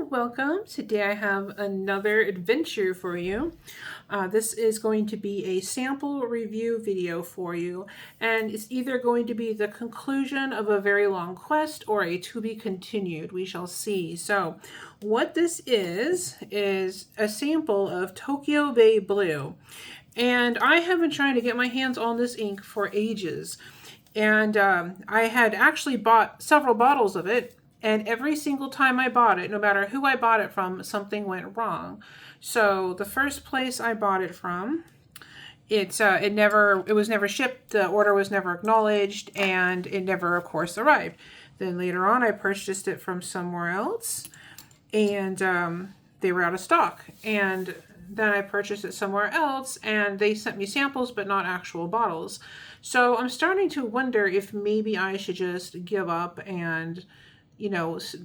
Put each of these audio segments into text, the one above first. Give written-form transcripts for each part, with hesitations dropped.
Welcome. Today I have another adventure for you. This is going to be a sample review video for you, and it's either going to be the conclusion of a very long quest or a to be continued. We shall see. So what this is a sample of Tokyo Bay Blue, and I have been trying to get my hands on this ink for ages. And I had actually bought several bottles of it, and every single time I bought it, no matter who I bought it from, something went wrong. So the first place I bought it from, it was never shipped, the order was never acknowledged, and it never, of course, arrived. Then later on, I purchased it from somewhere else, and they were out of stock. And then I purchased it somewhere else, and they sent me samples, but not actual bottles. So I'm starting to wonder if maybe I should just give up and,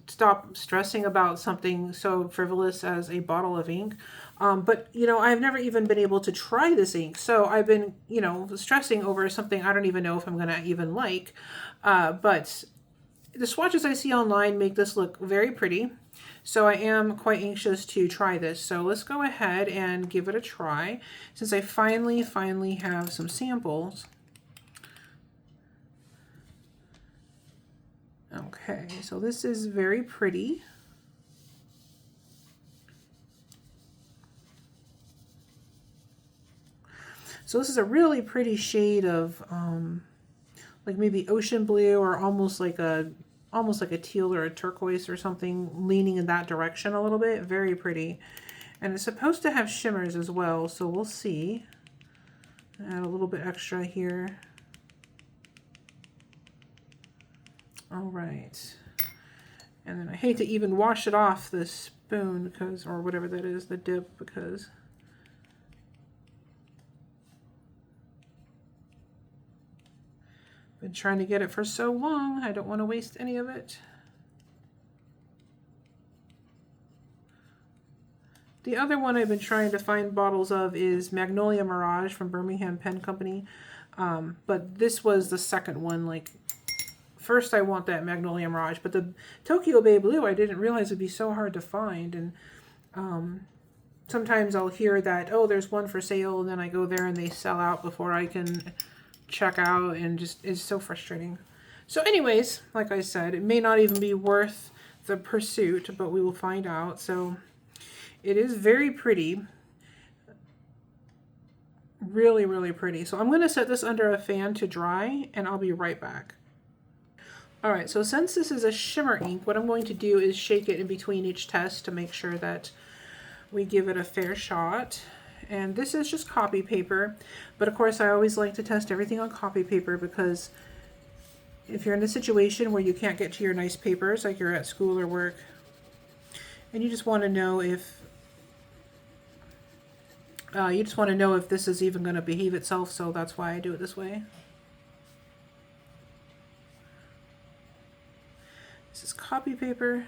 stop stressing about something so frivolous as a bottle of ink. But I've never even been able to try this ink. So I've been, stressing over something I don't even know if I'm going to even like. But the swatches I see online make this look very pretty. So I am quite anxious to try this. So let's go ahead and give it a try. Since I finally have some samples. Okay, so this is very pretty. So this is a really pretty shade of like maybe ocean blue, or almost like a teal or a turquoise or something, leaning in that direction a little bit. Very pretty. And it's supposed to have shimmers as well, so we'll see. Add a little bit extra here. All right. And then I hate to even wash it off the spoon because, or whatever that is, the dip, because I've been trying to get it for so long. I don't want to waste any of it. The other one I've been trying to find bottles of is Magnolia Mirage from Birmingham Pen Company. But this was the second one. Like, first I want that Magnolia Mirage, but the Tokyo Bay Blue I didn't realize would be so hard to find. And sometimes I'll hear that, oh, there's one for sale, and then I go there and they sell out before I can check out, and just is so frustrating. So anyways, like I said, it may not even be worth the pursuit, but we will find out. So it is very pretty. Really, really pretty. So I'm going to set this under a fan to dry, and I'll be right back. All right, so since this is a shimmer ink, what I'm going to do is shake it in between each test to make sure that we give it a fair shot. And this is just copy paper, but of course I always like to test everything on copy paper, because if you're in a situation where you can't get to your nice papers, like you're at school or work, and you just want to know if this is even going to behave itself, so that's why I do it this way. This is copy paper.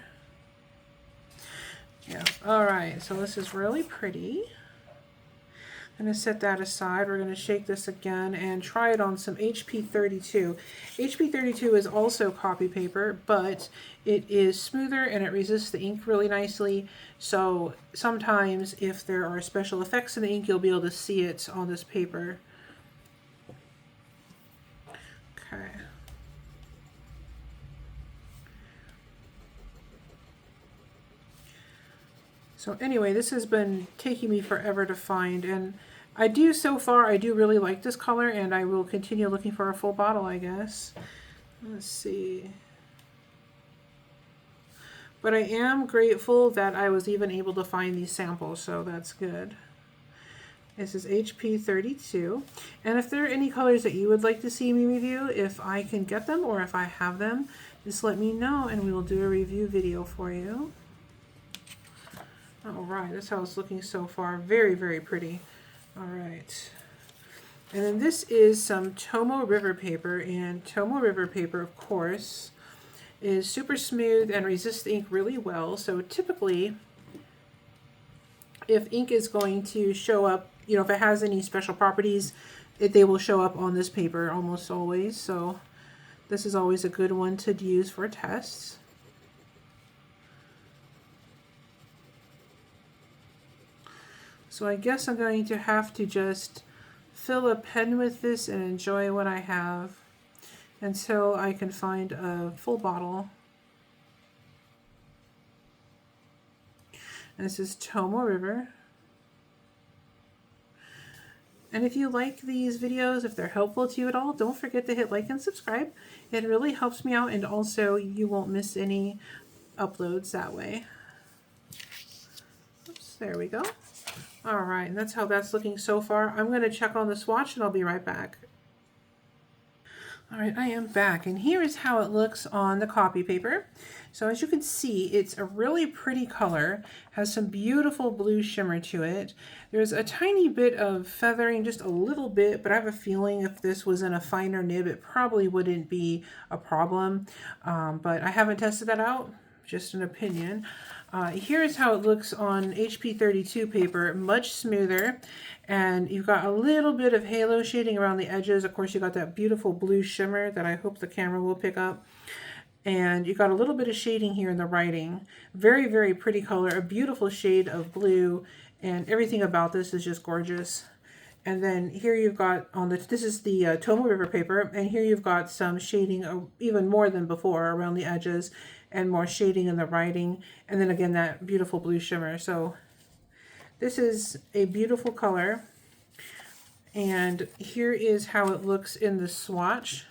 Yeah, all right, so this is really pretty. I'm going to set that aside. We're going to shake this again and try it on some HP32. HP32 is also copy paper, but it is smoother and it resists the ink really nicely. So sometimes if there are special effects in the ink, you'll be able to see it on this paper. Okay. So anyway, this has been taking me forever to find, and I do really like this color, and I will continue looking for a full bottle, I guess. Let's see. But I am grateful that I was even able to find these samples, so that's good. This is HP32. And if there are any colors that you would like to see me review, if I can get them or if I have them, just let me know and we will do a review video for you. All right, that's how it's looking so far. Very, very pretty. All right. And then this is some Tomo River paper, and Tomo River paper, of course, is super smooth and resists ink really well. So typically, if ink is going to show up, if it has any special properties, they will show up on this paper almost always. So this is always a good one to use for tests. So I guess I'm going to have to just fill a pen with this and enjoy what I have until I can find a full bottle. And this is Tomo River. And if you like these videos, if they're helpful to you at all, don't forget to hit like and subscribe. It really helps me out, and also you won't miss any uploads that way. Oops, there we go. All right, and that's how that's looking so far. I'm going to check on the swatch and I'll be right back. All right, I am back, and here is how it looks on the copy paper. So as you can see, it's a really pretty color, has some beautiful blue shimmer to it. There's a tiny bit of feathering, just a little bit, but I have a feeling if this was in a finer nib, it probably wouldn't be a problem. But I haven't tested that out, just an opinion. Here's how it looks on HP 32 paper, much smoother, and you've got a little bit of halo shading around the edges. Of course, you got that beautiful blue shimmer that I hope the camera will pick up. And you got a little bit of shading here in the writing. Very, very pretty color, a beautiful shade of blue, and everything about this is just gorgeous. And then here you've got on this is the Tomo River paper, and here you've got some shading even more than before around the edges, and more shading in the writing, and then again that beautiful blue shimmer. So this is a beautiful color, and here is how it looks in the swatch.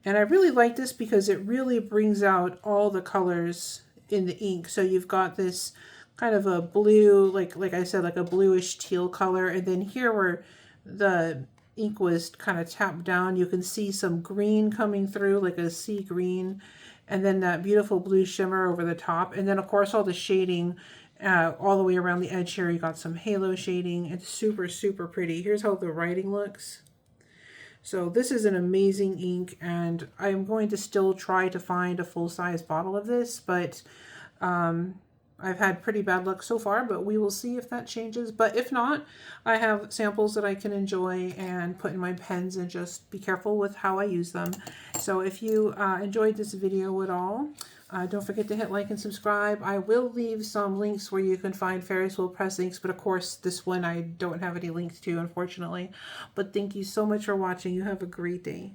And I really like this because it really brings out all the colors in the ink. So you've got this kind of a blue, like I said, like a bluish teal color, and then here where the ink was kind of tapped down, you can see some green coming through, like a sea green, and then that beautiful blue shimmer over the top, and then of course all the shading all the way around the edge here. You got some halo shading. It's super, super pretty. Here's how the writing looks. So this is an amazing ink, and I'm going to still try to find a full-size bottle of this, but I've had pretty bad luck so far, but we will see if that changes. But if not, I have samples that I can enjoy and put in my pens and just be careful with how I use them. So if you enjoyed this video at all, don't forget to hit like and subscribe. I will leave some links where you can find Ferris wheel press inks, but of course this one I don't have any links to, unfortunately. But thank you so much for watching. You have a great day.